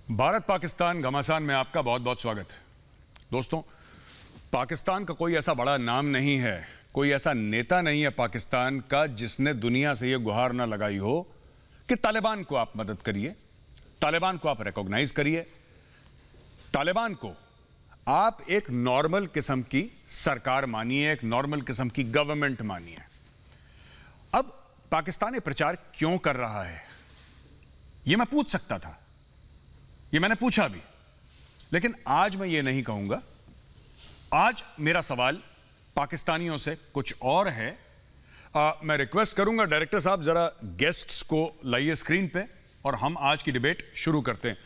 भारत पाकिस्तान घमासान में आपका बहुत बहुत स्वागत है। दोस्तों, पाकिस्तान का कोई ऐसा बड़ा नाम नहीं है, कोई ऐसा नेता नहीं है पाकिस्तान का जिसने दुनिया से ये गुहार ना लगाई हो कि तालिबान को आप मदद करिए, तालिबान को आप रिकॉग्नाइज करिए, तालिबान को आप एक नॉर्मल किस्म की सरकार मानिए, एक नॉर्मल किस्म की गवर्नमेंट मानिए। अब पाकिस्तान ये प्रचार क्यों कर रहा है, ये मैं पूछ सकता था, ये मैंने पूछा भी, लेकिन आज मैं ये नहीं कहूंगा। आज मेरा सवाल पाकिस्तानियों से कुछ और है। मैं रिक्वेस्ट करूंगा डायरेक्टर साहब, जरा गेस्ट्स को लाइए स्क्रीन पे और हम आज की डिबेट शुरू करते हैं।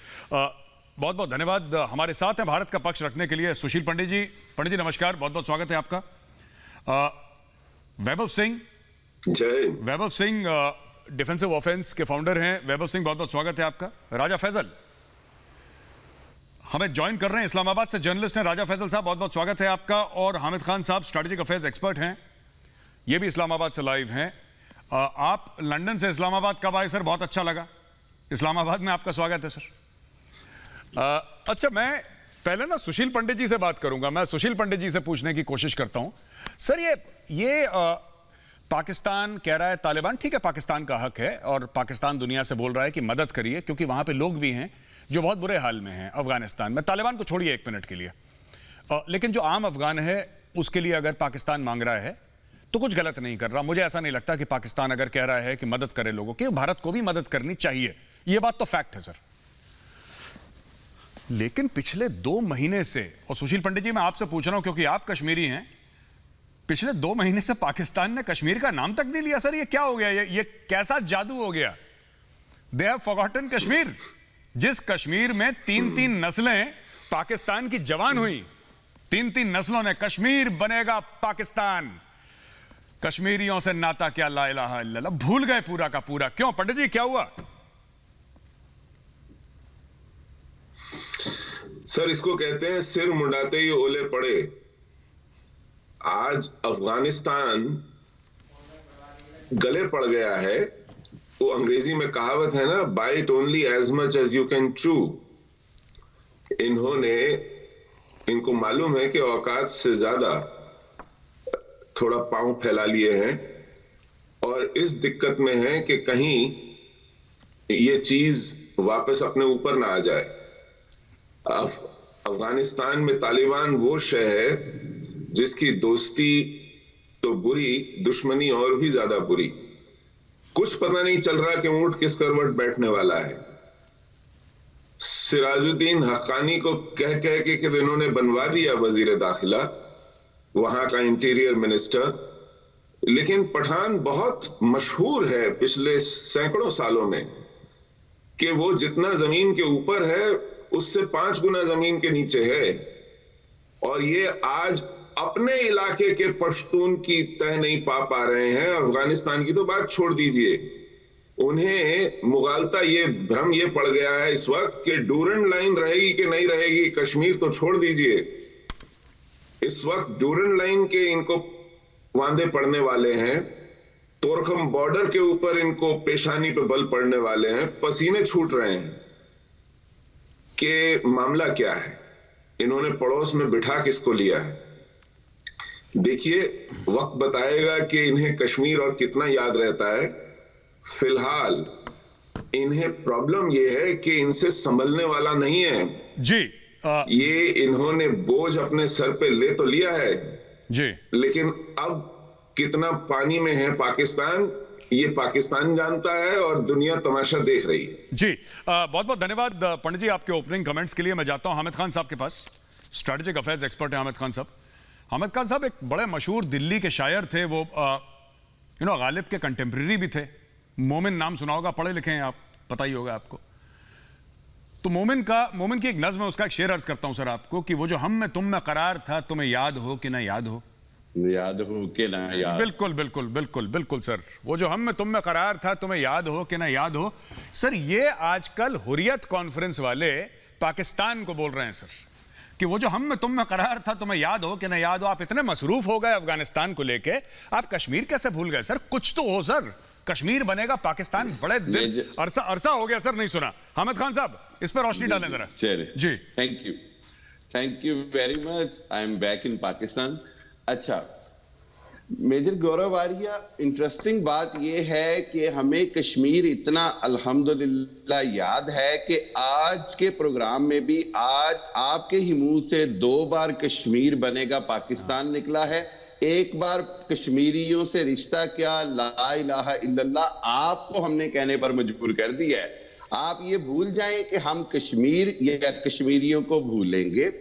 बहुत बहुत धन्यवाद। हमारे साथ हैं भारत का पक्ष रखने के लिए सुशील पंडित जी। पंडित जी नमस्कार, बहुत बहुत स्वागत है आपका। वैभव सिंह, जय। वैभव सिंह डिफेंसिव ऑफेंस के फाउंडर हैं। वैभव सिंह, बहुत बहुत स्वागत है आपका। राजा फैजल हमें ज्वाइन कर रहे हैं, इस्लामाबाद से जर्नलिस्ट हैं। राजा फैजल साहब, बहुत बहुत स्वागत है आपका। और हामिद खान साहब स्ट्रैटेजिक अफेयर्स एक्सपर्ट हैं, ये भी इस्लामाबाद से लाइव हैं। आप लंदन से इस्लामाबाद कब आए सर? बहुत अच्छा लगा, इस्लामाबाद में आपका स्वागत है सर। अच्छा, मैं पहले ना सुशील पंडित जी से बात करूंगा। मैं सुशील पंडित जी से पूछने की कोशिश करता हूं सर, ये पाकिस्तान कह रहा है तालिबान, ठीक है, पाकिस्तान का हक है और पाकिस्तान दुनिया से बोल रहा है कि मदद करिए, क्योंकि वहां पे लोग भी हैं जो बहुत बुरे हाल में हैं अफगानिस्तान में। तालिबान को छोड़िए एक मिनट के लिए, लेकिन जो आम अफगान है उसके लिए अगर पाकिस्तान मांग रहा है तो कुछ गलत नहीं कर रहा। मुझे ऐसा नहीं लगता कि पाकिस्तान अगर कह रहा है कि मदद करे लोगों की, भारत को भी मदद करनी चाहिए, यह बात तो फैक्ट है सर। लेकिन पिछले 2 महीने से, और सुशील पंडित जी मैं आपसे पूछ रहा हूं क्योंकि आप कश्मीरी हैं, पिछले 2 महीने से पाकिस्तान ने कश्मीर का नाम तक नहीं लिया सर। ये क्या हो गया? ये कैसा जादू हो गया? They have forgotten Kashmir. जिस कश्मीर में 3-3 नस्लें पाकिस्तान की जवान हुई, 3-3 नस्लों ने कश्मीर बनेगा पाकिस्तान, कश्मीरियों से नाता क्या, ला इलाहा इल्लल्लाह, भूल गए पूरा का पूरा। क्यों पंडित जी, क्या हुआ? सर, इसको कहते हैं सिर मुंडाते ही ओले पड़े। आज अफगानिस्तान गले पड़ गया है। वो अंग्रेजी में कहावत है ना, bite only as much as you can chew. इनको मालूम है कि औकात से ज्यादा थोड़ा पांव फैला लिए हैं और इस दिक्कत में है कि कहीं ये चीज वापस अपने ऊपर ना आ जाए। अफगानिस्तान में तालिबान वो शय है जिसकी दोस्ती तो बुरी, दुश्मनी और भी ज्यादा बुरी। कुछ पता नहीं चल रहा कि ऊंट किस करवट बैठने वाला है। सिराजुद्दीन हक्कानी को कह के कि इन्होंने बनवा दिया वजीर दाखिला, वहां का इंटीरियर मिनिस्टर। लेकिन पठान बहुत मशहूर है पिछले सैकड़ों सालों में कि वो जितना जमीन के ऊपर है उससे 5 गुना जमीन के नीचे है। और ये आज अपने इलाके के पश्तून की तह नहीं पा रहे हैं। अफगानिस्तान की तो बात छोड़ दीजिए, उन्हें मुगालता, ये भ्रम ये पड़ गया है इस वक्त कि डूरन लाइन रहेगी कि नहीं रहेगी। कश्मीर तो छोड़ दीजिए, इस वक्त डूरन लाइन के इनको वांदे पड़ने वाले हैं। तोरखम बॉर्डर के ऊपर इनको पेशानी पे बल पड़ने वाले हैं, पसीने छूट रहे हैं कि मामला क्या है, इन्होंने पड़ोस में बिठा किसको लिया है। देखिए, वक्त बताएगा कि इन्हें कश्मीर और कितना याद रहता है। फिलहाल इन्हें प्रॉब्लम यह है कि इनसे संभलने वाला नहीं है जी। ये इन्होंने बोझ अपने सर पे ले तो लिया है जी, लेकिन अब कितना पानी में है पाकिस्तान, ये पाकिस्तान जानता है और दुनिया तमाशा देख रही है। जी, बहुत बहुत धन्यवाद पंडित जी आपके ओपनिंग कमेंट्स के लिए। मैं जाता हूं हामिद खान साहब के पास, स्ट्रैटेजिक अफेयर्स एक्सपर्ट है हामिद खान साहब। हामिद खान साहब एक बड़े मशहूर दिल्ली के शायर थे, वो गालिब के कंटेम्प्रेरी भी थे। मोमिन नाम सुना होगा, पढ़े लिखे हैं आप, पता ही होगा आपको। तो मोमिन की एक नज्म है, उसका एक शेर अर्ज करता हूं सर आपको कि वो जो हम में तुम में करार था, तुम्हें याद हो कि ना याद हो। याद हो कि ना याद। बिल्कुल बिल्कुल बिल्कुल बिल्कुल सर, वो जो हम में तुम में करार था, तुम्हें याद हो कि ना याद हो। सर, ये आजकल हुर्रियत कॉन्फ्रेंस वाले पाकिस्तान को बोल रहे हैं सर कि वो जो हम में तुम में करार था, तुम्हें याद हो कि ना याद हो। आप इतने मसरूफ हो गए अफगानिस्तान को लेके, आप कश्मीर कैसे भूल गए सर? कुछ तो हो सर, कश्मीर बनेगा पाकिस्तान, बड़े दिन अरसा हो गया सर नहीं सुना। हामिद खान साहब इस पर रोशनी डालें जरा। जी thank you very much. I am back in Pakistan. अच्छा मेजर गौरव आर्या, इंटरेस्टिंग बात यह है कि हमें कश्मीर इतना अल्हम्दुलिल्लाह याद है कि आज के प्रोग्राम में भी आज आपके ही मुंह से 2 बार कश्मीर बनेगा पाकिस्तान निकला है। एक बार कश्मीरियों से रिश्ता क्या, ला इलाहा इल्लल्लाह आपको हमने कहने पर मजबूर कर दिया है। आप ये भूल जाएं कि हम कश्मीर या कश्मीरियों को भूलेंगे।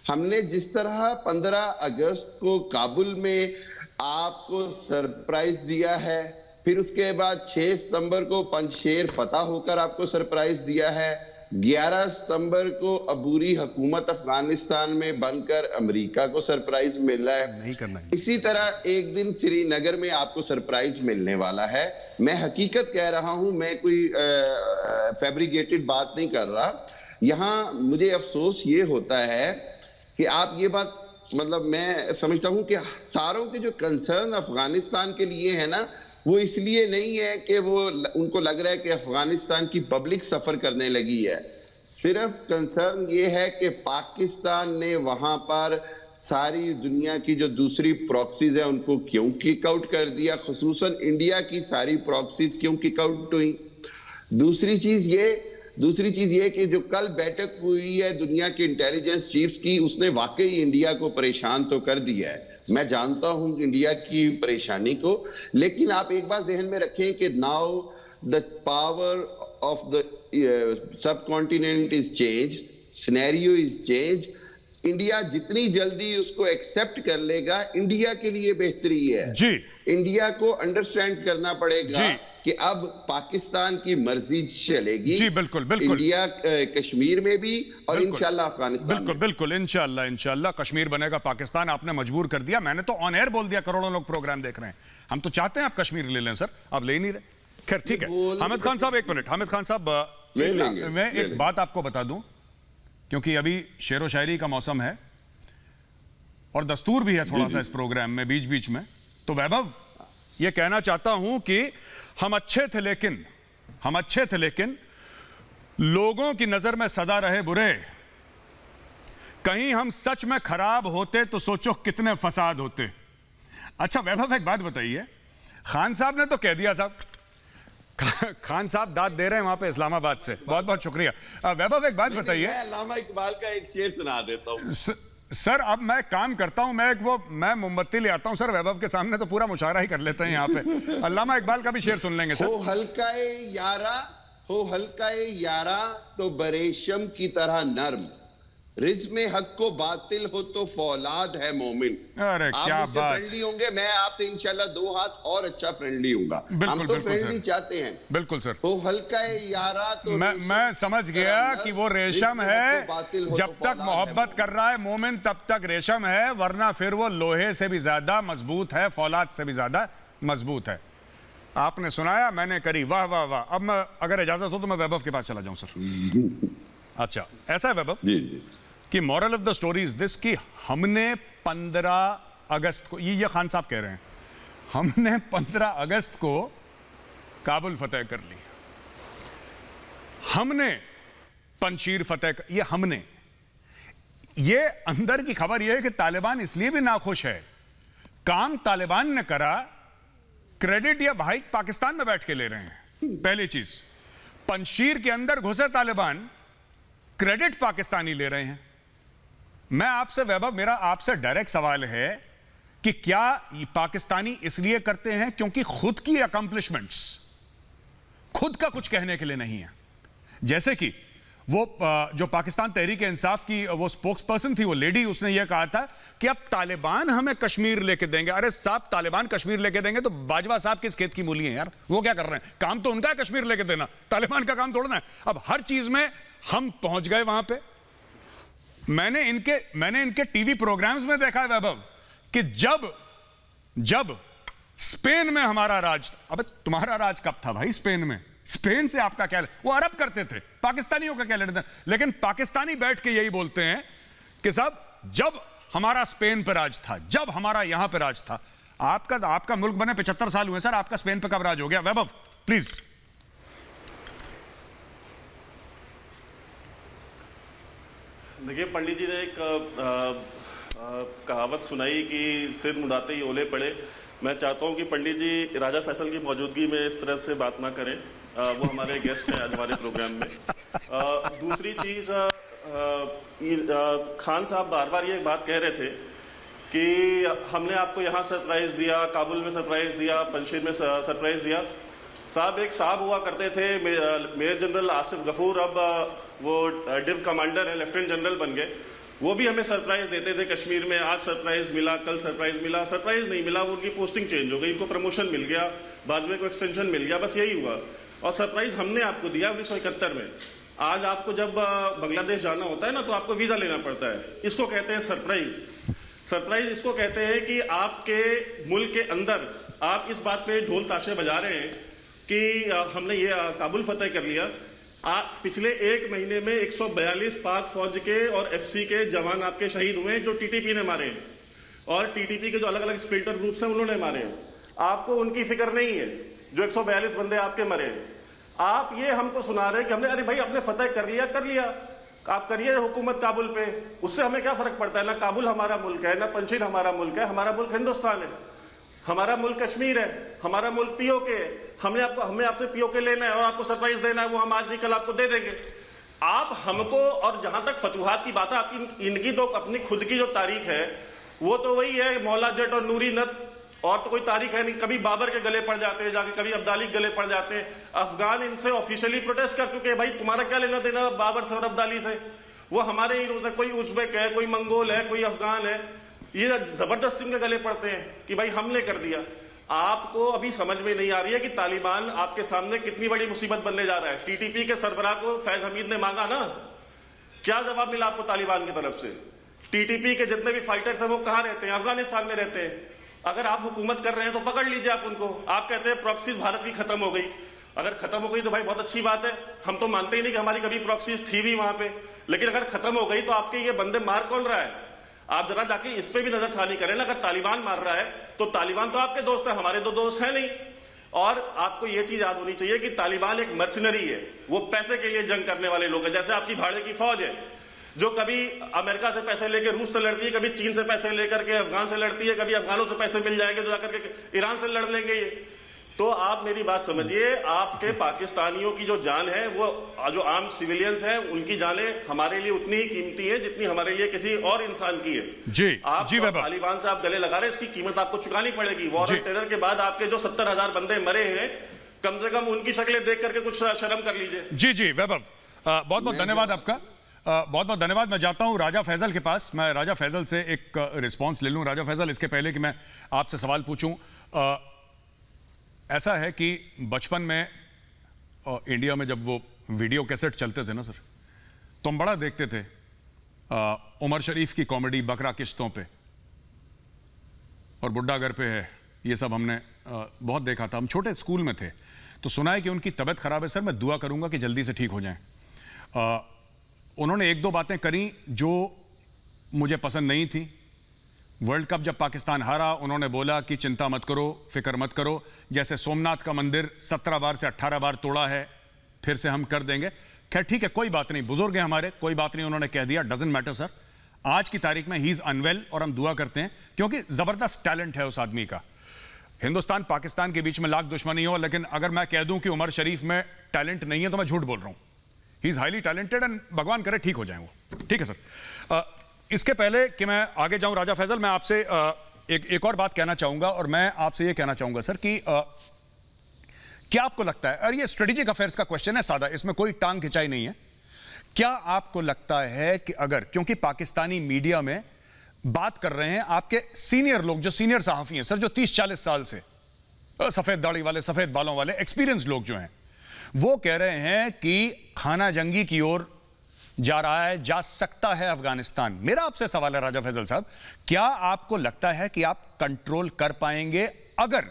हमने जिस तरह 15 अगस्त को काबुल में आपको सरप्राइज दिया है, फिर उसके बाद 6 सितंबर को पंजशेर फतह होकर आपको सरप्राइज दिया है, 11 सितंबर को अबूरी हुकूमत अफगानिस्तान में बनकर अमेरिका को सरप्राइज मिला है। नहीं करना। इसी तरह एक दिन श्रीनगर में आपको सरप्राइज मिलने वाला है। मैं हकीकत कह रहा हूं, मैं कोई फैब्रिकेटेड बात नहीं कर रहा। यहां मुझे अफसोस ये होता है कि आप ये बात, मतलब मैं समझता हूं कि सारों के जो कंसर्न अफगानिस्तान के लिए है ना, वो इसलिए नहीं है कि वो उनको लग रहा है कि अफगानिस्तान की पब्लिक सफर करने लगी है। सिर्फ कंसर्न ये है कि पाकिस्तान ने वहां पर सारी दुनिया की जो दूसरी प्रॉक्सीज है उनको क्यों किक आउट कर दिया, खुसूसन इंडिया की सारी प्रॉक्सीज क्यों किक आउट हुई। दूसरी चीज ये कि जो कल बैठक हुई है दुनिया के इंटेलिजेंस चीफ्स की, उसने वाकई इंडिया को परेशान तो कर दिया है। मैं जानता हूं इंडिया की परेशानी को, लेकिन आप एक बात जहन में रखें कि now the power of the sub continent is change, scenario is change. India जितनी जल्दी उसको एक्सेप्ट कर लेगा इंडिया के लिए बेहतरी है जी। इंडिया को अंडरस्टैंड करना पड़ेगा कि अब पाकिस्तान की मर्जी चलेगी। जी बिल्कुल बिल्कुल। इंडिया कश्मीर में भी और इंशाल्लाह अफगानिस्तान बिल्कुल बिल्कुल इंशाल्लाह कश्मीर बनेगा पाकिस्तान। आपने मजबूर कर दिया, मैंने तो ऑन एयर बोल दिया, करोड़ों लोग प्रोग्राम देख रहे हैं। हम तो चाहते हैं आप कश्मीर ले लें सर, आप ले ही नहीं रहे। खैर ठीक है। हामिद खान साहब एक मिनट, हामिद खान साहब मैं एक बात आपको बता दूं, क्योंकि अभी शेरो शायरी का मौसम है और दस्तूर भी है थोड़ा सा इस प्रोग्राम में बीच बीच में। तो वैभव ये कहना चाहता हूं कि हम अच्छे थे लेकिन लोगों की नजर में सदा रहे बुरे। कहीं हम सच में खराब होते तो सोचो कितने फसाद होते। अच्छा वैभव एक बात बताइए, खान साहब ने तो कह दिया साहब, खान साहब दाद दे रहे हैं वहां पे इस्लामाबाद से, बहुत बहुत शुक्रिया। वैभव एक बात बताइए, अल्लामा इकबाल का एक शेर सुना देता हूं सर। अब मैं काम करता हूं, मैं मोमबत्ती ले आता हूं सर, वैभव के सामने तो पूरा मुशायरा ही कर लेते हैं यहाँ पे। अल्लामा इकबाल का भी शेर सुन लेंगे सर। हो हल्काए यारा तो बरेशम की तरह नर्म, रिज़्क़ में हक को बातिल हो तो फौलाद है मोमिन। अरे आप क्या मुझसे बात। फ्रेंडली होंगे, मैं आपसे इंशाल्लाह 2 हाथ और अच्छा फ्रेंडली होऊंगा। हम तो फ्रेंडली चाहते हैं। बिल्कुल सर। हो हल्काए यारा तो मैं समझ गया कि वो रेशम है, जब तक मोहब्बत कर रहा है मोमिन तब तक रेशम है, वरना फिर वो लोहे से भी ज्यादा मजबूत है, फौलाद से भी ज्यादा मजबूत है। आपने सुनाया, मैंने करी, वाह वाह वाह। अब मैं अगर इजाजत हो तो मैं वैभव के पास चला जाऊं सर। अच्छा ऐसा है वैभव जी कि moral of the story is this कि हमने 15 अगस्त को, ये खान साहब कह रहे हैं, हमने 15 अगस्त को काबुल फतेह कर ली, हमने पंजशीर फतेह कर, ये अंदर की खबर यह है कि तालिबान इसलिए भी नाखुश है, काम तालिबान ने करा, क्रेडिट या भाई पाकिस्तान में बैठ के ले रहे हैं। पहली चीज, पंजशीर के अंदर घुसे तालिबान, क्रेडिट पाकिस्तानी ले रहे हैं। मैं आपसे वैभव, मेरा आपसे डायरेक्ट सवाल है कि क्या ये पाकिस्तानी इसलिए करते हैं क्योंकि खुद की अकम्प्लिशमेंट्स, खुद का कुछ कहने के लिए नहीं है? जैसे कि वो जो पाकिस्तान तहरीक इंसाफ की वो स्पोक्स पर्सन थी, वो लेडी, उसने ये कहा था कि अब तालिबान हमें कश्मीर लेके देंगे। अरे साहब, तालिबान कश्मीर लेके देंगे तो बाजवा साहब किस खेत की मूली है यार, वो क्या कर रहे हैं? काम तो उनका है कश्मीर लेके देना, तालिबान का काम तोड़ना है। अब हर चीज में हम पहुंच गए वहां पे। मैंने इनके टीवी प्रोग्राम्स में देखा है वैभव कि जब स्पेन में हमारा राज, अबे तुम्हारा राज कब था भाई स्पेन में? स्पेन से आपका क्या, वो अरब करते थे, पाकिस्तानियों का क्या लेना था? लेकिन पाकिस्तानी बैठ के यही बोलते हैं कि साहब जब हमारा स्पेन पर राज था, जब हमारा यहां पर राज था। आपका मुल्क बने 75 साल हुए सर, आपका स्पेन पे कब राज हो गया? वैभव प्लीज। देखिए, पंडित जी ने एक कहावत सुनाई कि सिर मुड़ाते ही ओले पड़े। मैं चाहता हूं कि पंडित जी राजा फैसल की मौजूदगी में इस तरह से बात ना करें। वो हमारे गेस्ट हैं आज हमारे प्रोग्राम में। दूसरी चीज, खान साहब बार बार ये बात कह रहे थे कि हमने आपको यहाँ सरप्राइज दिया, काबुल में सरप्राइज दिया, पंजशीर में सरप्राइज दिया। साहब, एक साहब हुआ करते थे मेजर जनरल आसिफ गफूर, अब वो डिव कमांडर है, लेफ्टिनेंट जनरल बन गए। वो भी हमें सरप्राइज देते थे कश्मीर में, आज सरप्राइज मिला, कल सरप्राइज मिला। सरप्राइज नहीं मिला, वो उनकी पोस्टिंग चेंज हो गई, इनको प्रमोशन मिल गया, बाजवे को एक्सटेंशन मिल गया, बस यही हुआ। और सरप्राइज हमने आपको दिया 1971 में। आज आपको जब बांग्लादेश जाना होता है ना, तो आपको वीजा लेना पड़ता है। इसको कहते हैं सरप्राइज। सरप्राइज इसको कहते हैं कि आपके मुल्क के अंदर आप इस बात पे ढोल ताशे बजा रहे हैं कि हमने ये काबुल फतेह कर लिया। पिछले एक महीने में 142 पाक फौज के और एफसी के जवान आपके शहीद हुए हैं, जो टीटीपी ने मारे हैं, और टीटीपी के जो अलग अलग स्प्लिटर ग्रुप्स हैं उन्होंने मारे हैं। आपको उनकी फिक्र नहीं है, जो 142 बंदे आपके मरे हैं। आप ये हमको सुना रहे हैं कि हमने, अरे भाई अपने फतेह कर लिया, आप करिए हुकूमत काबुल पे, उससे हमें क्या फर्क पड़ता है? ना काबुल हमारा मुल्क है, ना पंजशीर हमारा मुल्क है, हमारा मुल्क हिंदुस्तान है, हमारा मुल्क कश्मीर है, हमारा मुल्क पीओके है। हमें आपसे पीओके लेना है और आपको सरप्राइज देना है, वो हम आज नहीं कल आपको दे देंगे। आप हमको, और जहां तक फतुहात की बात है, आपकी इनकी तो अपनी खुद की जो तारीख है वो तो वही है, मौला जट और नूरी नद, और तो कोई तारीख है नहीं। कभी बाबर के गले पड़ जाते हैं जाके, कभी अब्दाली के गले पड़ जाते हैं। अफगान इनसे ऑफिशियली प्रोटेस्ट कर चुके हैं, भाई तुम्हारा क्या लेना देना बाबर से और अब्दाली से, वो हमारे ही, कोई उज़्बेक है, कोई मंगोल है, कोई अफगान है, ये जबरदस्ती उनके गले पड़ते हैं कि भाई हमने कर दिया। आपको अभी समझ में नहीं आ रही है कि तालिबान आपके सामने कितनी बड़ी मुसीबत बनने जा रहा है। टीटीपी के सरबराह को फैज हमीद ने मांगा ना, क्या जवाब मिला आपको तालिबान की तरफ से? टीटीपी के जितने भी फाइटर्स हैं वो कहां रहते हैं? अफगानिस्तान में रहते हैं। अगर आप हुकूमत कर रहे हैं तो पकड़ लीजिए आप उनको। आप कहते हैं प्रॉक्सीज भारत की खत्म हो गई। अगर खत्म हो गई तो भाई बहुत अच्छी बात है, हम तो मानते ही नहीं कि हमारी कभी प्रॉक्सीज थी भी वहां पे, लेकिन अगर खत्म हो गई तो आपके ये बंदे मार कौन रहा है? आप जरा जाके इस पे भी नजरसानी करें ना। अगर तालिबान मार रहा है तो तालिबान तो आपके दोस्त है, हमारे तो दोस्त है नहीं। और आपको ये चीज याद होनी चाहिए कि तालिबान एक मर्सिनरी है, वो पैसे के लिए जंग करने वाले लोग हैं। जैसे आपकी भाड़े की फौज है, जो कभी अमेरिका से पैसे लेकर रूस से लड़ती है, कभी चीन से पैसे लेकर के अफगान से लड़ती है, कभी अफगानों से पैसे मिल जाएंगे तो जाकर के ईरान से लड़ लेंगे ये। तो आप मेरी बात समझिए, आपके पाकिस्तानियों की जो जान है, वो जो आम सिविलियंस हैं, उनकी जानें हमारे लिए उतनी ही कीमती है जितनी हमारे लिए किसी और इंसान की है। जी आप जी, तालिबान से आप गले लगा रहे हैं, इसकी कीमत आपको चुकानी पड़ेगी। वॉर ऑन टेरर के बाद आपके जो 70,000 बंदे मरे हैं, कम से कम उनकी शक्लें देख करके कुछ शर्म कर लीजिए। जी जी वैभव, बहुत बहुत धन्यवाद आपका, बहुत बहुत धन्यवाद। मैं जाता हूं राजा फैजल के पास, मैं राजा फैजल से एक रिस्पांस ले लूं। राजा फैजल, इसके पहले कि मैं आपसे सवाल पूछूं, ऐसा है कि बचपन में इंडिया में जब वो वीडियो कैसेट चलते थे ना सर, तो हम बड़ा देखते थे उमर शरीफ की कॉमेडी बकरा किश्तों पे और बुड्ढा घर पे है, ये सब हमने बहुत देखा था। हम छोटे स्कूल में थे तो सुना है कि उनकी तबीयत खराब है सर, मैं दुआ करूंगा कि जल्दी से ठीक हो जाएं। उन्होंने एक दो बातें करी जो मुझे पसंद नहीं थी। वर्ल्ड कप जब पाकिस्तान हारा, उन्होंने बोला कि चिंता मत करो, फिक्र मत करो, जैसे सोमनाथ का मंदिर 17 बार से 18 बार तोड़ा है, फिर से हम कर देंगे। खैर ठीक है, कोई बात नहीं, बुजुर्ग हैं हमारे, कोई बात नहीं, उन्होंने कह दिया, डजंट मैटर सर। आज की तारीख में ही इज अनवेल और हम दुआ करते हैं, क्योंकि जबरदस्त टैलेंट है उस आदमी का। हिंदुस्तान पाकिस्तान के बीच में लाख दुश्मनी हो, लेकिन अगर मैं कह दूं कि उमर शरीफ में टैलेंट नहीं है तो मैं झूठ बोल रहा हूं। He is highly talented and भगवान करे ठीक हो जाए वो। ठीक है सर, इसके पहले कि मैं आगे जाऊं राजा फैजल, मैं आपसे एक और बात कहना चाहूंगा, और मैं आपसे यह कहना चाहूंगा सर कि क्या आपको लगता है, और ये स्ट्रेटेजिक अफेयर्स का क्वेश्चन है सादा, इसमें कोई टांग खिंचाई नहीं है, क्या आपको लगता है कि अगर, क्योंकि पाकिस्तानी मीडिया में बात कर रहे हैं आपके सीनियर लोग, जो सीनियर सहाफी हैं सर, जो 30-40 साल से सफेद दाढ़ी वाले, सफेद बालों वाले एक्सपीरियंस लोग जो हैं, वो कह रहे हैं कि खाना जंगी की ओर जा रहा है, जा सकता है अफगानिस्तान। मेरा आपसे सवाल है राजा फैजल साहब, क्या आपको लगता है कि आप कंट्रोल कर पाएंगे अगर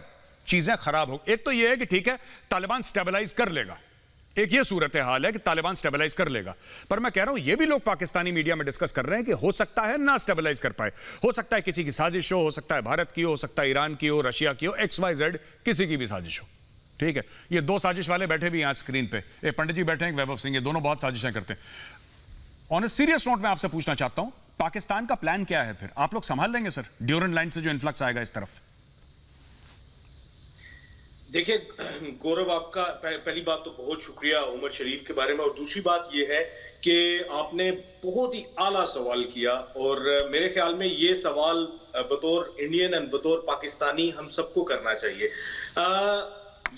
चीजें खराब हो? एक तो यह है कि ठीक है तालिबान स्टेबलाइज कर लेगा, एक ये सूरत हाल है कि तालिबान स्टेबलाइज कर लेगा, पर मैं कह रहा हूं ये भी लोग पाकिस्तानी मीडिया में डिस्कस कर रहे हैं कि हो सकता है ना स्टेबलाइज कर पाए, हो सकता है किसी की साजिश हो सकता है भारत की हो सकता है ईरान की हो, रशिया की हो, XYZ किसी की भी साजिश हो। ठीक है, ये दो साजिश वाले बैठे भी आज स्क्रीन पे, एक पंडित जी बैठे हैं, एक वैभव सिंह, ये दोनों बहुत साजिशें करते हैं। ऑन ए सीरियस नोट मैं आपसे पूछना चाहता हूं, पाकिस्तान का प्लान क्या है? फिर आप लोग संभाल लेंगे सर ड्यूरेंट लाइन से जो इन्फ्लक्स आएगा इस तरफ? देखिए गौरव, आपका पहली बात तो बहुत शुक्रिया उमर शरीफ के बारे में, और दूसरी बात यह है कि आपने बहुत ही आला सवाल किया, और मेरे ख्याल में ये सवाल बतौर इंडियन एंड बतौर पाकिस्तानी हम सबको करना चाहिए।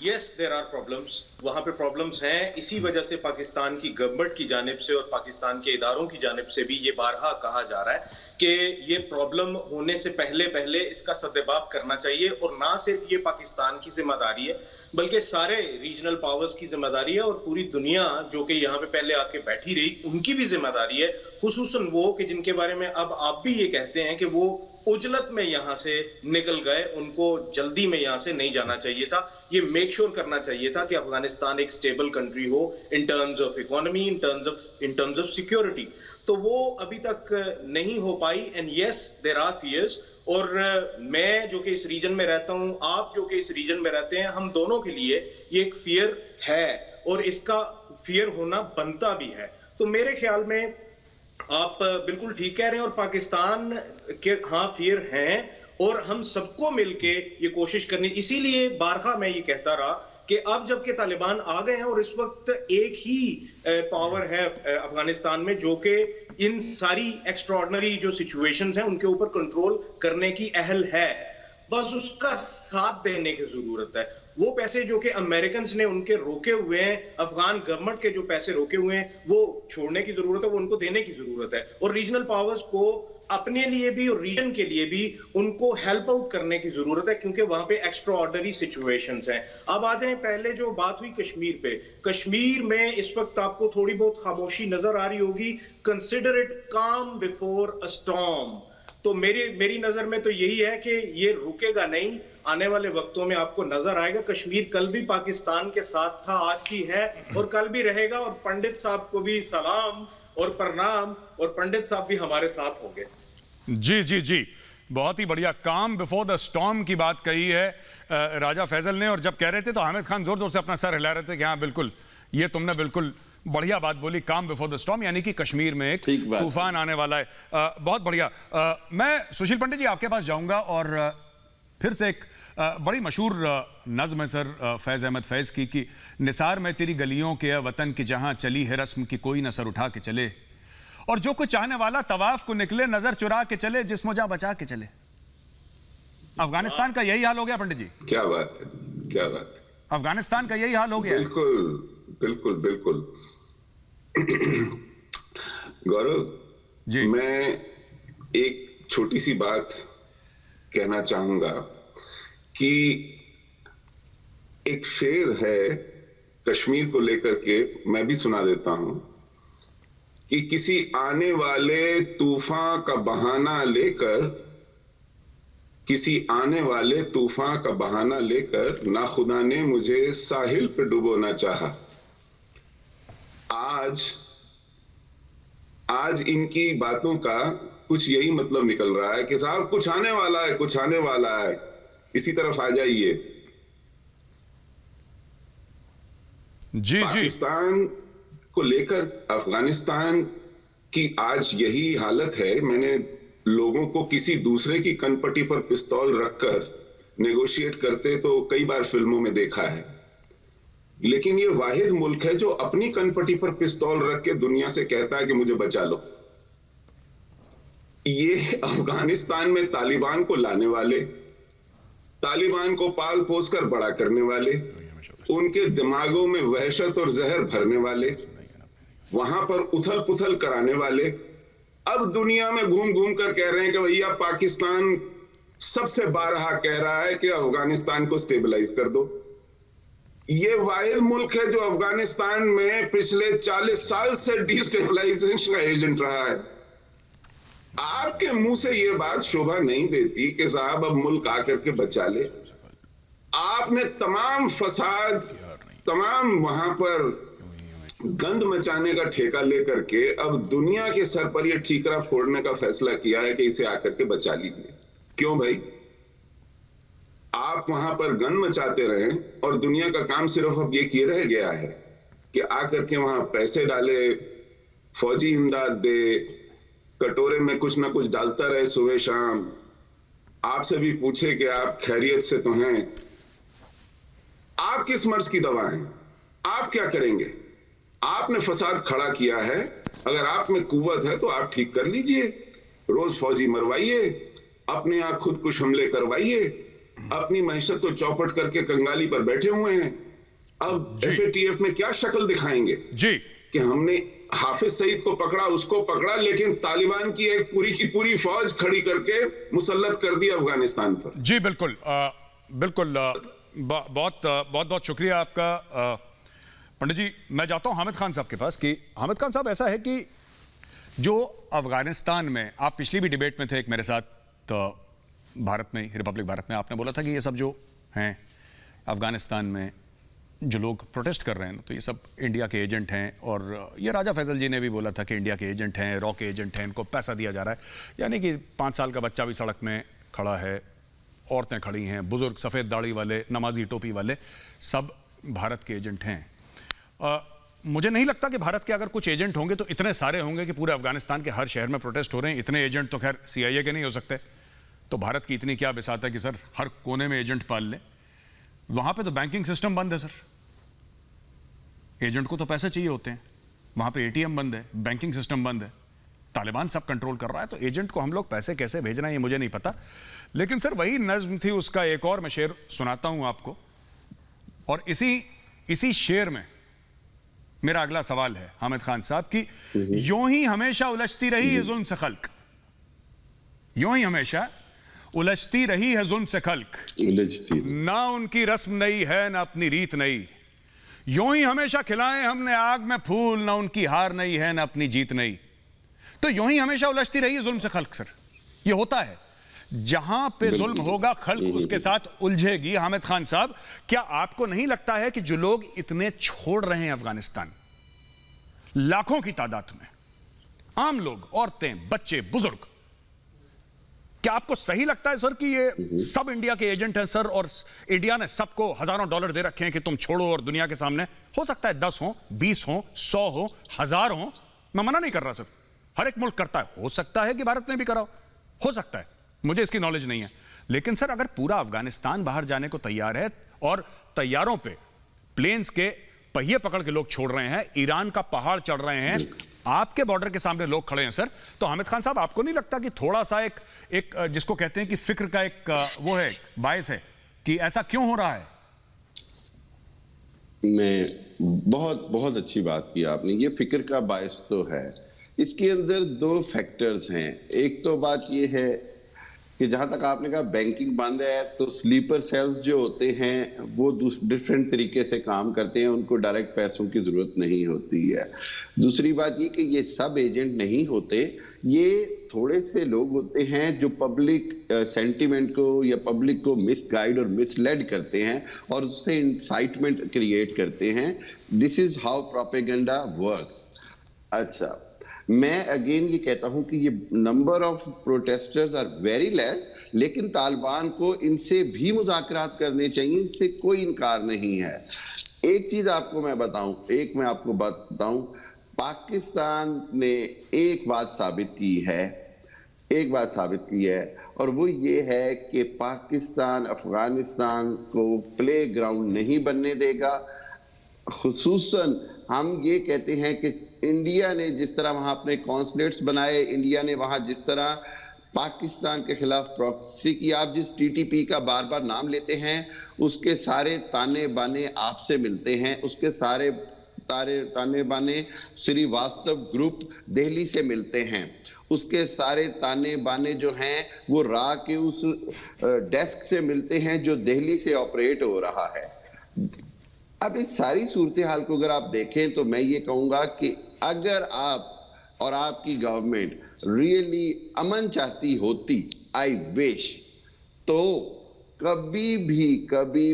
यस, देयर आर प्रॉब्लम्स, वहां पे प्रॉब्लम्स हैं। इसी वजह से पाकिस्तान की गवर्नमेंट की जानिब से और पाकिस्तान के इदारों की जानिब से भी ये बारहा कहा जा रहा है कि ये प्रॉब्लम होने से पहले इसका सद्देबाब करना चाहिए, और ना सिर्फ ये पाकिस्तान की जिम्मेदारी है बल्कि सारे रीजनल पावर्स की जिम्मेदारी है, और पूरी दुनिया जो कि यहाँ पे पहले आके बैठी रही उनकी भी जिम्मेदारी है, खुसूसन वो कि जिनके बारे में अब आप भी ये कहते हैं कि वो उजलत में यहां से निकल गए, उनको जल्दी में यहां से नहीं जाना चाहिए था। ये मेक श्योर करना चाहिए था कि अफगानिस्तान एक स्टेबल कंट्री हो in terms of economy, in terms of security, तो वो अभी तक नहीं हो पाई। And yes, there are fears, और मैं जो कि इस रीजन में रहता हूं, आप जो कि इस रीजन में रहते हैं, हम दोनों के लिए ये एक फियर है, और इसका फियर होना बनता भी है। तो मेरे ख्याल में आप बिल्कुल ठीक कह रहे हैं, और पाकिस्तान के हाँ फियर हैं, और हम सबको मिलके ये कोशिश करनी, इसीलिए बारहा मैं ये कहता रहा कि अब जबकि तालिबान आ गए हैं और इस वक्त एक ही पावर है अफगानिस्तान में जो कि इन सारी एक्स्ट्राऑर्डिनरी जो सिचुएशंस हैं उनके ऊपर कंट्रोल करने की अहल है, बस उसका साथ देने की जरूरत है। वो पैसे जो कि अमेरिकन ने उनके रोके हुए हैं, अफगान गवर्नमेंट के जो पैसे रोके हुए हैं, वो छोड़ने की जरूरत है, वो उनको देने की जरूरत है, और रीजनल पावर्स को अपने लिए भी और रीजन के लिए भी उनको हेल्प आउट करने की जरूरत है, क्योंकि वहां पे एक्स्ट्रा ऑर्डनरी सिचुएशंस हैं। अब आ जाएं पहले जो बात हुई कश्मीर पे, कश्मीर में इस वक्त आपको थोड़ी बहुत खामोशी नजर आ रही होगी। कंसिडर इट काम बिफोर अ स्टॉर्म। तो मेरी नजर में तो यही है कि ये रुकेगा नहीं, आने वाले वक्तों में आपको नजर आएगा। कश्मीर कल भी पाकिस्तान के साथ था, आज भी है और कल भी रहेगा, और पंडित साहब को भी सलाम और प्रणाम, और पंडित साहब भी हमारे साथ होंगे। जी जी जी, बहुत ही बढ़िया, काम बिफोर द स्टॉर्म की बात कही है राजा फैजल ने, और जब कह रहे थे तो हामिद खान जोर जोर से अपना सर हिला रहे थे कि हाँ बिल्कुल, ये तुमने बिल्कुल बढ़िया बात बोली, काम बिफोर द स्टॉर्म, यानी कि कश्मीर में एक तूफान आने वाला है। बहुत बढ़िया। मैं सुशील पंडित जी आपके पास जाऊंगा, और फिर से एक बड़ी मशहूर नज़्म है सर फैज़ अहमद फैज़ की कि निसार में तेरी गलियों के वतन की जहां चली है रस्म की कोई न सर उठा के चले, और जो कुछ चाहने वाला तवाफ को निकले नजर चुरा के चले, जिस्म जा बचा के चले। अफगानिस्तान का यही हाल हो गया पंडित जी। क्या बात है, क्या बात है, अफगानिस्तान का यही हाल हो गया। बिल्कुल बिल्कुल बिल्कुल। गौरव जी, मैं एक छोटी सी बात कहना चाहूंगा कि एक शेर है कश्मीर को लेकर के, मैं भी सुना देता हूं कि किसी आने वाले तूफान का बहाना लेकर, किसी आने वाले तूफान का बहाना लेकर ना खुदा ने मुझे साहिल पे डुबोना चाहा। आज इनकी बातों का कुछ यही मतलब निकल रहा है कि साहब कुछ आने वाला है, कुछ आने वाला है, इसी तरफ आ जाइए। जी पाकिस्तान को लेकर अफगानिस्तान की आज यही हालत है। मैंने लोगों को किसी दूसरे की कनपट्टी पर पिस्तौल रखकर नेगोशिएट करते तो कई बार फिल्मों में देखा है, लेकिन ये वाहिद मुल्क है जो अपनी कनपट्टी पर पिस्तौल रख के दुनिया से कहता है कि मुझे बचा लो। ये अफगानिस्तान में तालिबान को लाने वाले, तालिबान को पाल पोस कर बड़ा करने वाले, उनके दिमागों में वहशत और जहर भरने वाले, वहां पर उथल पुथल कराने वाले, अब दुनिया में घूम घूम कर कह रहे हैं कि भैया पाकिस्तान सबसे बारहा कह रहा है कि अफगानिस्तान को स्टेबलाइज कर दो। ये वाहिद मुल्क है जो अफगानिस्तान में पिछले 40 साल से डिस्टेबलाइजेशन का एजेंट रहा है। आपके मुंह से यह बात शोभा नहीं देती कि साहब अब मुल्क आकर के बचा ले। आपने तमाम फसाद, तमाम वहां पर गंद मचाने का ठेका लेकर के अब दुनिया के सर पर यह ठीकरा फोड़ने का फैसला किया है कि इसे आकर के बचा लीजिए। क्यों भाई? आप वहां पर गंद मचाते रहे और दुनिया का काम सिर्फ अब ये किए रह गया है कि आकर के वहां पैसे डाले, फौजी इमदाद दे, कटोरे में कुछ ना कुछ डालता रहे सुबह शाम, आपसे भी पूछे कि आप खैरियत से तो हैं। आप किस मर्ज की दवा हैं? आप क्या करेंगे? आपने फसाद खड़ा किया है, अगर आप में कुव्वत है तो आप ठीक कर लीजिए। रोज फौजी मरवाइए, अपने आप खुद कुछ हमले करवाइए, अपनी मैशत तो चौपट करके कंगाली पर बैठे हुए हैं। अब FATF में क्या शक्ल दिखाएंगे जी कि हमने हाफिज सईद को पकड़ा, उसको पकड़ा, लेकिन तालिबान की एक की पूरी फौज खड़ी करके मुसल्लत कर दी अफगानिस्तान पर। जी बिल्कुल बिल्कुल बहुत बहुत बहुत शुक्रिया आपका पंडित जी। मैं जाता हूं हामिद खान साहब के पास कि हामिद खान साहब, ऐसा है कि जो अफगानिस्तान में आप पिछली भी डिबेट में थे एक मेरे साथ, तो भारत में, रिपब्लिक भारत में, आपने बोला था कि ये सब जो हैं अफगानिस्तान में जो लोग प्रोटेस्ट कर रहे हैं तो ये सब इंडिया के एजेंट हैं, और ये राजा फैसल जी ने भी बोला था कि इंडिया के एजेंट हैं, रॉ के एजेंट हैं, इनको पैसा दिया जा रहा है। यानी कि 5 साल का बच्चा भी सड़क में खड़ा है, औरतें खड़ी हैं, बुजुर्ग सफ़ेद दाढ़ी वाले, नमाजी टोपी वाले, सब भारत के एजेंट हैं। मुझे नहीं लगता कि भारत के अगर कुछ एजेंट होंगे तो इतने सारे होंगे कि पूरे अफगानिस्तान के हर शहर में प्रोटेस्ट हो रहे हैं। इतने एजेंट तो खैर CIA के नहीं हो सकते, तो भारत की इतनी क्या बिसात है कि सर हर कोने में एजेंट पाल लें। वहां पे तो बैंकिंग सिस्टम बंद है सर, एजेंट को तो पैसे चाहिए होते हैं, वहां पे ATM बंद है, बैंकिंग सिस्टम बंद है, तालिबान सब कंट्रोल कर रहा है, तो एजेंट को हम लोग पैसे कैसे भेजना है ये मुझे नहीं पता। लेकिन सर वही नज्म थी, उसका एक और मैं शेर सुनाता हूं आपको, और इसी शेर में मेरा अगला सवाल है हामिद खान साहब की, यूं ही हमेशा उलझती रही है जुल्म से खल्क, यूं ही हमेशा उलझती रही है जुल्म से खल्क, ना उनकी रस्म नई है ना अपनी रीत नई, यूं ही हमेशा खिलाएं हमने आग में फूल, ना उनकी हार नई है ना अपनी जीत नई। तो यूं ही हमेशा उलझती रही है जुल्म से खल्क। सर ये होता है, जहां पे जुल्म होगा खल्क उसके साथ उलझेगी। हामिद खान साहब, क्या आपको नहीं लगता है कि जो लोग इतने छोड़ रहे हैं अफगानिस्तान, लाखों की तादाद में, आम लोग, औरतें, बच्चे, बुजुर्ग, क्या आपको सही लगता है सर कि ये सब इंडिया के एजेंट हैं सर, और इंडिया ने सबको हजारों डॉलर दे रखे हैं कि तुम छोड़ो, और दुनिया के सामने हो सकता है 10 हो, 20 हो, 100 हो, 1000 हो, मैं मना नहीं कर रहा सर, हर एक मुल्क करता है, हो सकता है कि भारत ने भी करा हो सकता है, मुझे इसकी नॉलेज नहीं है। लेकिन सर अगर पूरा अफगानिस्तान बाहर जाने को तैयार है और तैयारों पे प्लेन्स के पहिए पकड़ के लोग छोड़ रहे हैं, ईरान का पहाड़ चढ़ रहे हैं, आपके बॉर्डर के सामने लोग खड़े हैं सर, तो हामिद खान साहब आपको नहीं लगता कि थोड़ा सा एक जिसको कहते हैं कि फिक्र का एक वो है, बायस है कि ऐसा क्यों हो रहा है? मैं बहुत अच्छी बात की आपने, ये फिक्र का बायस तो है। इसके अंदर 2 फैक्टर्स हैं। एक तो बात ये है कि जहां तक आपने कहा बैंकिंग बंद है, तो स्लीपर सेल्स जो होते हैं वो डिफरेंट तरीके से काम करते हैं, उनको डायरेक्ट पैसों की जरूरत नहीं होती है। दूसरी बात ये कि ये सब एजेंट नहीं होते, ये थोड़े से लोग होते हैं जो पब्लिक सेंटिमेंट को या पब्लिक को मिसगाइड और मिसलेड करते हैं और उससे इंसाइटमेंट क्रिएट करते हैं। This is how propaganda works. अच्छा, मैं अगेन ये कहता हूं कि ये number of protesters are very less, लेकिन तालिबान को इनसे भी मुज़ाकरात करने चाहिए, इससे कोई इनकार नहीं है। एक चीज आपको मैं बताऊं, मैं आपको बात बताऊं, पाकिस्तान ने एक बात साबित की है, और वो ये है कि पाकिस्तान अफगानिस्तान को प्ले ग्राउंड नहीं बनने देगा। खुसूसन हम ये कहते हैं कि इंडिया ने जिस तरह वहां अपने कॉन्सुलेट्स बनाए, इंडिया ने वहां जिस तरह पाकिस्तान के खिलाफ प्रॉक्सी की, आप जिस TTP का बार बार नाम लेते हैं उसके सारे ताने बाने आपसे मिलते हैं, उसके सारे ताने बाने श्रीवास्तव ग्रुप दिल्ली से मिलते हैं, उसके सारे ताने बाने जो हैं वो रा के उस डेस्क से मिलते हैं जो दिल्ली से ऑपरेट हो रहा है। अब इस सारी सूरत हाल को अगर आप देखें तो मैं ये कहूंगा कि अगर आप और आपकी गवर्नमेंट रियली अमन चाहती होती, आई विश, तो कभी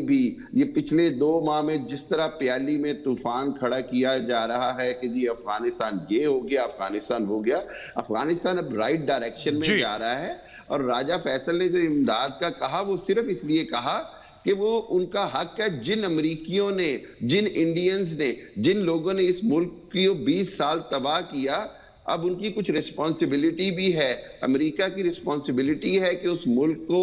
भी ये पिछले 2 माह में जिस तरह प्याली में तूफान खड़ा किया जा रहा है कि जी अफगानिस्तान ये हो गया, अफगानिस्तान हो गया, अफगानिस्तान अब राइट डायरेक्शन में जा रहा है। और राजा फैसल ने जो इमदाद का कहा वो सिर्फ इसलिए कहा कि वो उनका हक है। जिन अमरीकियों ने, जिन इंडियंस ने, जिन लोगों ने इस मुल्क को 20 साल तबाह किया, अब उनकी कुछ रिस्पॉन्सिबिलिटी भी है। अमेरिका की रिस्पॉन्सिबिलिटी है कि उस मुल्क को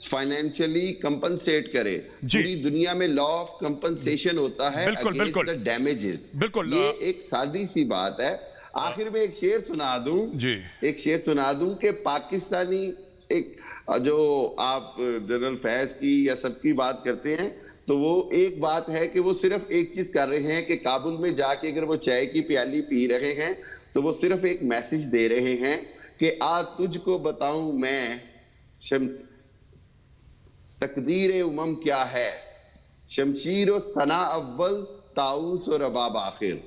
फाइनेंशियली कंपनसेट करे। पूरी दुनिया में लॉ ऑफ कंपनसेशन होता है अगेंस्ट द डैमेजेस। ये एक सादी सी बात है। आखिर में एक शेर सुना दूं जी, एक शेर सुना दूं कि पाकिस्तानी, एक जो आप जनरल फैज की या सबकी बात करते हैं, तो वो एक बात है कि वो सिर्फ एक चीज कर रहे हैं कि काबुल में जाके अगर वो चाय की प्याली पी रहे हैं तो वो सिर्फ एक मैसेज दे रहे हैं कि आज तुझको बताऊं मैं तकदीर उमम क्या है, शमशीर और सना अव्वल, ताऊस और रबाब आखिर।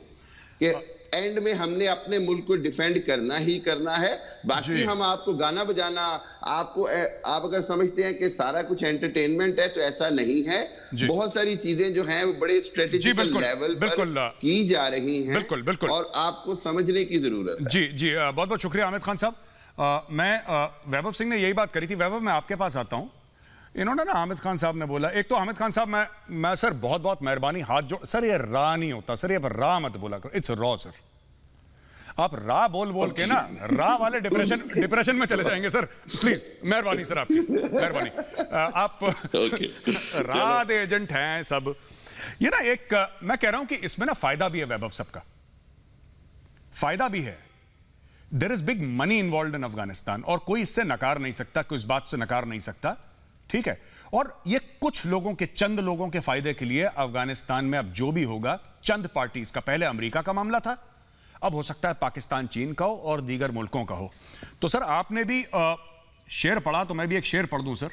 के एंड में हमने अपने मुल्क को डिफेंड करना ही करना है। बाकी हम आपको गाना बजाना, आपको आप अगर समझते हैं कि सारा कुछ एंटरटेनमेंट है तो ऐसा नहीं है। बहुत सारी चीजें जो हैं वो बड़े स्ट्रेटेजिकल लेवल पर की जा रही हैं और आपको समझने की जरूरत है। जी बहुत बहुत शुक्रिया आमिद खान साहब। मैं वैभव सिंह ने यही बात करी थी। वैभव, मैं आपके पास आता हूं। इन्होंने ना आमिद खान साहब ने बोला, एक तो आमिद खान साहब मैं सर बहुत बहुत मेहरबानी, हाथ जोड़ सर, ये रा नहीं होता सर, ये रा मत बोला करो, इट्स रॉ सर। आप रा बोल के ना रा वाले डिप्रेशन में चले जाएंगे सर, प्लीज मेहरबानी सर, आपकी मेहरबानी। आप रात एजेंट हैं सब। ये ना एक मैं कह रहा हूं कि इसमें ना फायदा भी है वैभव, सबका फायदा भी है। There is big money involve in Afghanistan और कोई इससे नकार नहीं सकता, कोई इस बात से नकार नहीं सकता, ठीक है। और ये कुछ लोगों के, चंद लोगों के फायदे के लिए अफगानिस्तान में अब जो भी होगा, चंद पार्टीज का, पहले अमेरिका का मामला था, अब हो सकता है पाकिस्तान, चीन का हो और दीगर मुल्कों का हो। तो सर आपने भी शेर पढ़ा तो मैं भी एक शेर पढ़ दूं सर।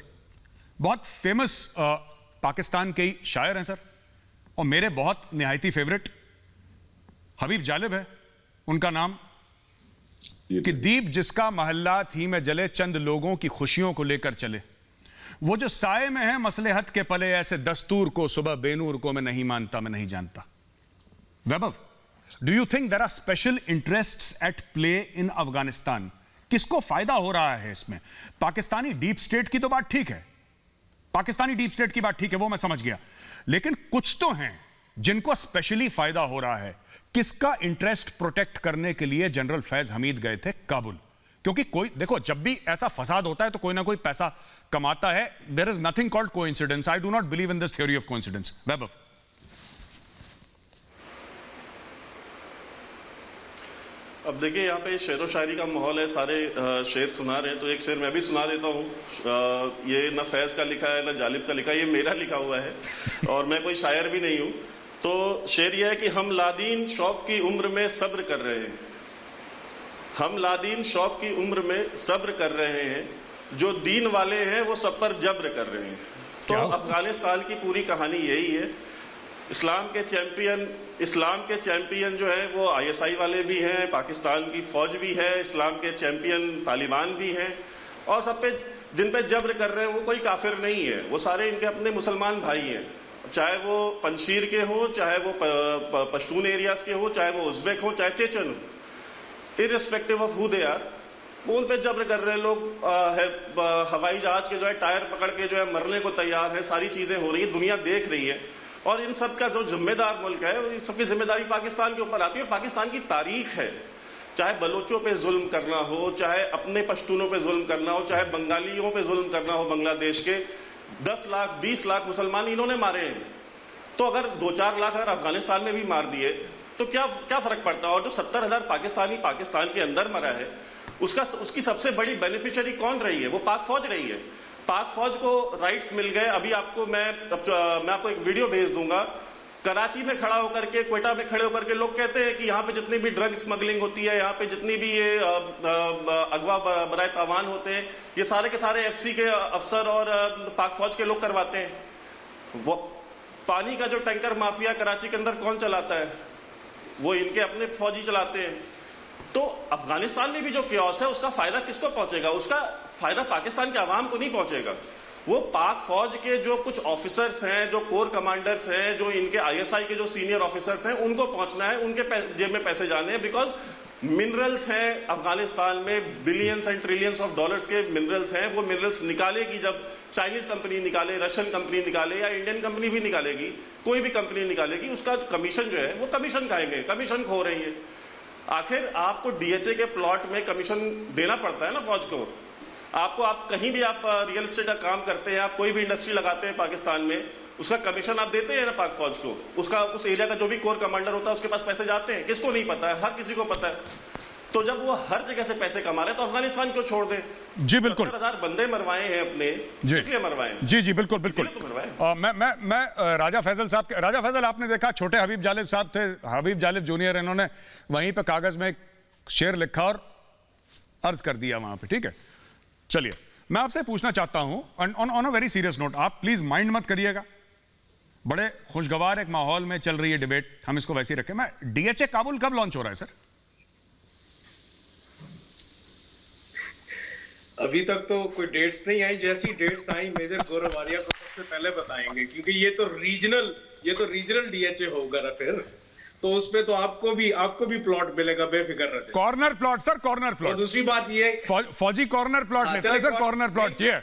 बहुत फेमस पाकिस्तान के ही शायर हैं सर और मेरे बहुत निहायती फेवरेट हबीब जालिब है उनका नाम, कि दीप जिसका महल्ला थी में जले, चंद लोगों की खुशियों को लेकर चले, वो जो साए में है मसलहत के पले, ऐसे दस्तूर को सुबह बेनूर को मैं नहीं मानता, मैं नहीं जानता। Vaibhav, do you think there are special interests at play in Afghanistan? किसको फायदा हो रहा है इसमें? पाकिस्तानी डीप स्टेट की तो बात ठीक है, पाकिस्तानी डीप स्टेट की बात ठीक है, वो मैं समझ गया, लेकिन कुछ तो हैं जिनको स्पेशली फायदा हो रहा है। किसका इंटरेस्ट प्रोटेक्ट करने के लिए जनरल फैज हमीद गए थे काबुल? क्योंकि कोई, देखो, जब भी ऐसा फसाद होता है तो कोई ना कोई पैसा कमाता है। There is nothing called coincidence. I do not believe in this theory of coincidence. Vaibhav, अब देखिए यहाँ पे शेर व शायरी का माहौल है, सारे शेर सुना रहे हैं, तो एक शेर मैं भी सुना देता हूँ। ये न फैज का लिखा है न जालिब का लिखा है, ये मेरा लिखा हुआ है और मैं कोई शायर भी नहीं हूँ। तो शेर यह है कि हम लादीन शौक की उम्र में सब्र कर रहे हैं, हम लादीन शौक की उम्र में सब्र कर रहे हैं, जो दीन वाले हैं वो सब पर जब्र कर रहे हैं। तो अफगानिस्तान की पूरी कहानी यही है। इस्लाम के चैंपियन जो है वो ISI वाले भी हैं, पाकिस्तान की फौज भी है, इस्लाम के चैंपियन तालिबान भी हैं और सब पे जिन पे जब्र कर रहे हैं वो कोई काफिर नहीं है, वो सारे इनके अपने मुसलमान भाई हैं, चाहे वो पंशीर के हो, चाहे वो पश्तून एरियाज के हो, चाहे वो उज़्बेक हो, चाहे चेचन हो, irrespective of who they are, वो उन पे जब्र कर रहे हैं। लोग हवाई जहाज के जो है टायर पकड़ के जो है मरने को तैयार है, सारी चीजें हो रही है, दुनिया देख रही है और इन सब का जो जिम्मेदार मुल्क है, इस सबकी जिम्मेदारी पाकिस्तान के ऊपर आती है। पाकिस्तान की तारीख है, चाहे बलोचों पे जुल्म करना हो, चाहे अपने पश्तूनों पे जुल्म करना हो, चाहे बंगालियों पे जुल्म करना हो, बांग्लादेश के 10 लाख 20 लाख मुसलमान इन्होंने मारे हैं। तो अगर 2-4 लाख अगर अफगानिस्तान में भी मार दिए तो क्या फर्क पड़ता है? और जो 70,000 पाकिस्तानी पाकिस्तान के अंदर मरा है, उसकी सबसे बड़ी बेनिफिशियरी कौन रही है? वो पाक फौज रही है। पाक फौज को राइट्स मिल गए। अभी आपको मैं आपको एक वीडियो भेज दूंगा, कराची में खड़ा होकर के, क्वेटा में खड़े होकर के लोग कहते हैं कि यहाँ पे जितनी भी ड्रग स्मगलिंग होती है, यहाँ पे जितनी भी ये अगवा बराए तावान होते हैं, ये सारे के सारे FC के अफसर और पाक फौज के लोग करवाते हैं। वो पानी का जो टैंकर माफिया कराची के अंदर कौन चलाता है? वो इनके अपने फौजी चलाते हैं। तो अफगानिस्तान में भी जो क्योस है, उसका फायदा किसको पहुंचेगा? उसका फायदा पाकिस्तान के अवाम को नहीं पहुंचेगा, वो पाक फौज के जो कुछ ऑफिसर्स हैं, जो कोर कमांडर्स हैं, जो इनके आईएसआई के जो सीनियर ऑफिसर्स हैं, उनको पहुंचना है, उनके जेब में पैसे जाने हैं। बिकॉज मिनरल्स हैं अफगानिस्तान में, billions and trillions of dollars के मिनरल्स हैं। वो मिनरल्स निकालेगी जब चाइनीज कंपनी निकाले, रशियन कंपनी निकाले, या इंडियन कंपनी भी निकालेगी, कोई भी कंपनी निकालेगी, उसका कमीशन जो है वो कमीशन खाएंगे, कमीशन खो रही है। आखिर आपको डीएचए के प्लॉट में कमीशन देना पड़ता है ना फौज को। आपको आप कहीं भी आप रियल एस्टेट का काम करते हैं, आप कोई भी इंडस्ट्री लगाते हैं पाकिस्तान में, उसका कमीशन आप देते हैं ना पाक फौज को। उसका उस एरिया का जो भी कोर कमांडर होता है उसके पास पैसे जाते हैं। किसको नहीं पता है? हर किसी को पता है। तो जब वो हर जगह से पैसे कमा रहे हैं तो अफगानिस्तान क्यों छोड़ दे? जी बिल्कुल। 70,000 बंदे मरवाए हैं अपने, इसलिए मरवाए हैं। जी बिल्कुल बिल्कुल। तो मरवाए। मैं राजा फैजल आपने देखा, छोटे हबीब जालिब साहब थे, हबीब जालिब जूनियर, इन्होंने वहीं पे कागज में एक शेर लिखा और अर्ज कर दिया वहां पे। ठीक है, चलिए मैं आपसे पूछना चाहता हूं on a very serious note, आप प्लीज माइंड मत करिएगा, बड़े खुशगवार एक माहौल में चल रही है डिबेट, हम इसको वैसे ही रखें। मैं डीएचए काबुल कब लॉन्च हो रहा है सर? अभी तक तो कोई डेट्स नहीं आई। जैसी डेट्स आई मेजर गौरव आर्या को सबसे पहले बताएंगे, क्योंकि ये तो रीजनल डीएचए होगा ना फिर, तो उसपे तो आपको भी प्लॉट मिलेगा, बेफिक्र रहे। Corner plot sir, corner plot. और दूसरी बात ये फौजी कॉर्नर प्लॉट लेते हैं सर, कॉर्नर प्लॉट चाहिए।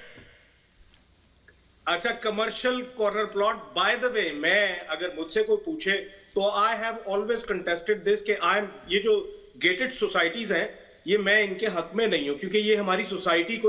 अच्छा, commercial corner plot. By the way, मैं अगर मुझसे कोई पूछे तो I have always contested this कि ये जो गेटेड सोसाइटीज हैं, ये मैं इनके हक में नहीं हूं, क्योंकि ये हमारी सोसाइटी को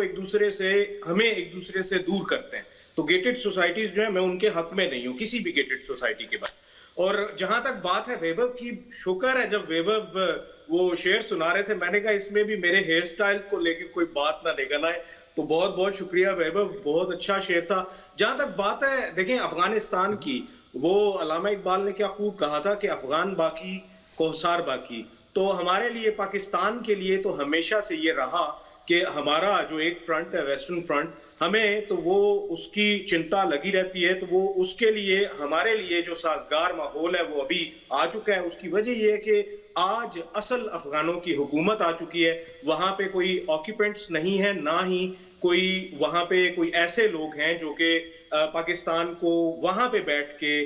हमें एक दूसरे से दूर करते हैं। तो गेटेड सोसाइटीज जो है, मैं उनके हक में नहीं हूं, किसी भी गेटेड सोसाइटी के बाद। और जहां तक बात है वैभव की, शुक्र है जब वैभव वो शेर सुना रहे थे, मैंने कहा इसमें भी मेरे हेयर स्टाइल को लेके कोई बात ना निकल आए। तो बहुत बहुत शुक्रिया वैभव, बहुत अच्छा शेर था। जहां तक बात है, देखें अफगानिस्तान की, वो अल्लामा इकबाल ने क्या खूब कहा था कि अफगान बाकी कोहसार बाकी। तो हमारे लिए, पाकिस्तान के लिए तो हमेशा से ये रहा कि हमारा जो एक फ्रंट है, वेस्टर्न फ्रंट, हमें तो वो उसकी चिंता लगी रहती है। तो वो उसके लिए, हमारे लिए जो साजगार माहौल है वो अभी आ चुका है। उसकी वजह ये है कि आज असल अफगानों की हुकूमत आ चुकी है। वहां पे कोई ऑक्यूपेंट्स नहीं है, ना ही कोई वहां पे कोई ऐसे लोग हैं जो कि पाकिस्तान को वहां पे बैठ के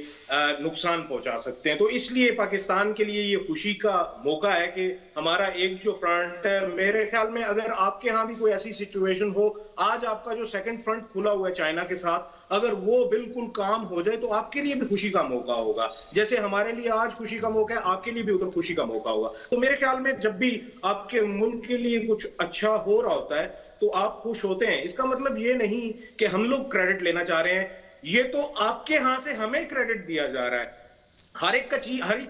नुकसान पहुंचा सकते हैं। तो इसलिए पाकिस्तान के लिए ये खुशी का मौका है कि हमारा एक जो फ्रंट है, मेरे ख्याल में अगर आपके यहाँ भी कोई ऐसी सिचुएशन हो, आज आपका जो सेकंड फ्रंट खुला हुआ है चाइना के साथ, अगर वो बिल्कुल काम हो जाए तो आपके लिए भी खुशी का मौका होगा। जैसे हमारे लिए आज खुशी का मौका है, आपके लिए भी उधर खुशी का मौका होगा। तो मेरे ख्याल में जब भी आपके मुल्क के लिए कुछ अच्छा हो रहा होता है तो आप खुश होते हैं। इसका मतलब ये नहीं कि हम लोग क्रेडिट लेना चाह रहे हैं, ये तो आपके यहां से हमें क्रेडिट दिया जा रहा है। हर एक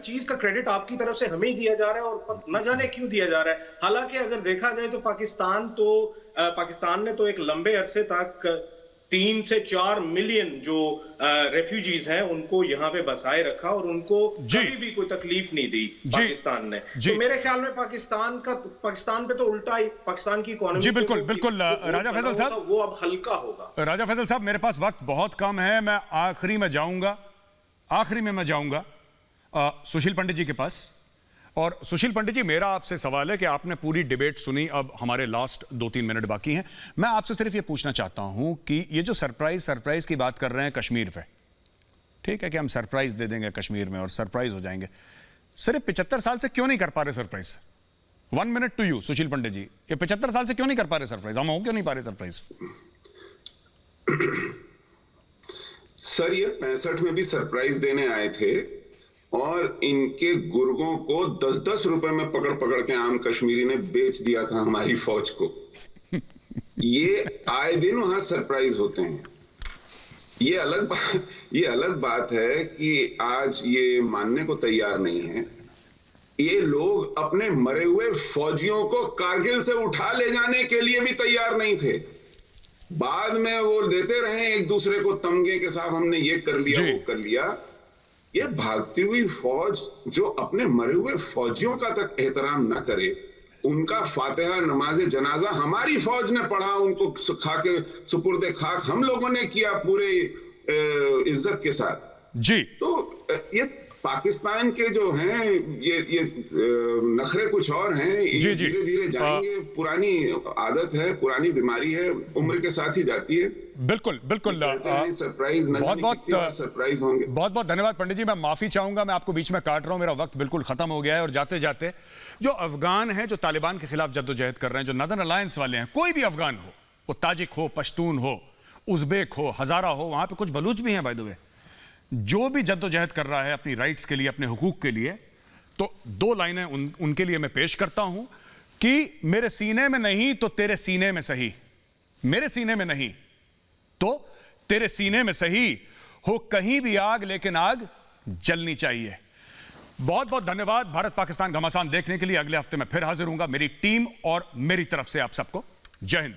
चीज का क्रेडिट आपकी तरफ से हमें ही दिया जा रहा है, और न जाने क्यों दिया जा रहा है। हालांकि अगर देखा जाए तो पाकिस्तान ने तो एक लंबे अरसे तक 3 से 4 मिलियन जो रेफ्यूजीज हैं उनको यहाँ पे बसाए रखा, और उनको कभी भी कोई तकलीफ नहीं दी पाकिस्तान ने। तो मेरे ख्याल में पाकिस्तान पे तो उल्टा ही, पाकिस्तान की इकोनॉमी। जी बिल्कुल बिल्कुल। राजा फैजल साहब, वो अब हल्का होगा। राजा फैजल साहब, मेरे पास वक्त बहुत कम है, मैं आखिरी में मैं जाऊंगा सुशील पंडित जी के पास। और सुशील पंडित जी, मेरा आपसे सवाल है कि आपने पूरी डिबेट सुनी, अब हमारे लास्ट 2-3 मिनट बाकी हैं। मैं आपसे सिर्फ ये पूछना चाहता हूं कि ये जो सरप्राइज की बात कर रहे हैं कश्मीर पे, ठीक है कि हम सरप्राइज दे देंगे कश्मीर में और सरप्राइज हो जाएंगे, सिर्फ 75 साल से क्यों नहीं कर पा रहे सरप्राइज? 1 मिनट टू यू सुशील पंडित जी, ये 75 साल से क्यों नहीं कर पा रहे सरप्राइज? हम हो क्यों नहीं पा रहे सरप्राइज? सर, ये 65 में भी सरप्राइज देने आए थे, और इनके गुर्गों को 10-10 रुपए में पकड़ के आम कश्मीरी ने बेच दिया था हमारी फौज को। ये आए दिन वहां सरप्राइज होते हैं। ये अलग बात है कि आज ये मानने को तैयार नहीं है। ये लोग अपने मरे हुए फौजियों को कारगिल से उठा ले जाने के लिए भी तैयार नहीं थे। बाद में वो देते रहे एक दूसरे को तमगे के साथ, हमने ये कर लिया, वो कर लिया। ये भागती हुई फौज जो अपने मरे हुए फौजियों का तक एहतराम न करे, उनका फातिहा नमाज जनाजा हमारी फौज ने पढ़ा, उनको खाके सुपुर्दे खाक हम लोगों ने किया पूरे इज्जत के साथ। जी, तो ये पाकिस्तान के जो हैं ये नखरे कुछ और हैं, ये धीरे धीरे जाएंगे। पुरानी आदत है, पुरानी बीमारी है, उम्र के साथ ही जाती है। बिल्कुल बिल्कुल सरप्राइज सरप्राइज होंगे। बहुत बहुत धन्यवाद पंडित जी। मैं माफी चाहूंगा, मैं आपको बीच में काट रहा हूं, मेरा वक्त बिल्कुल खत्म हो गया है। और जाते जाते जो अफगान हैं, जो तालिबान के खिलाफ जद्दोजहद कर रहे हैं, जो नदर्न अलायंस वाले हैं, कोई भी अफगान हो, वो ताजिक हो, पश्तून हो, उज़्बेक हो, हजारा हो, वहां पे कुछ बलूच भी हैं बाय द वे, जो भी जद्दोजहद कर रहा है अपनी राइट्स के लिए, अपने हुकूक के लिए, तो दो लाइनें उनके लिए मैं पेश करता हूं कि मेरे सीने में नहीं तो तेरे सीने में सही, मेरे सीने में नहीं तो तेरे सीने में सही, हो कहीं भी आग लेकिन आग जलनी चाहिए। बहुत बहुत धन्यवाद भारत पाकिस्तान घमासान देखने के लिए। अगले हफ्ते मैं फिर हाजिर हूंगा, मेरी टीम और मेरी तरफ से आप सबको जय हिंद।